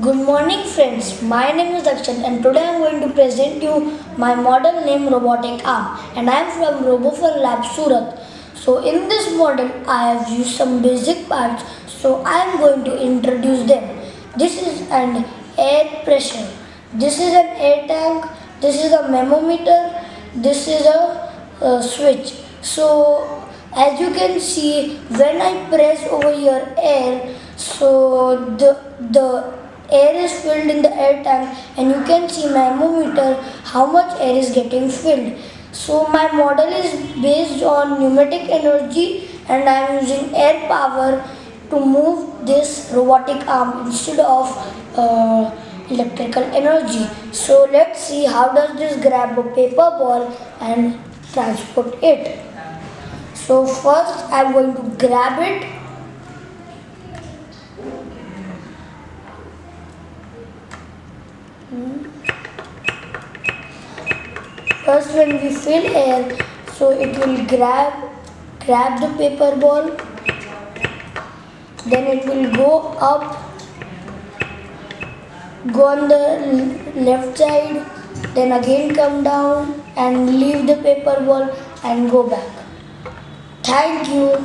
Good morning friends, my name is Akshat and today I am going to present you my model named Robotic ARM and I am from Robofun Lab, Surat. So in this model I have used some basic parts, so I am going to introduce them. This is an air pressure, this is an air tank, this is a memometer, this is a switch. So as you can see, when I press over here air, so the air is filled in the air tank and you can see my thermometer how much air is getting filled. So my model is based on pneumatic energy and I am using air power to move this robotic arm instead of electrical energy. So let's see how does this grab a paper ball and transport it. So first I am going to grab it. First when we fill air, so it will grab the paper ball, then it will go up, go on the left side, then again come down and leave the paper ball and go back. Thank you.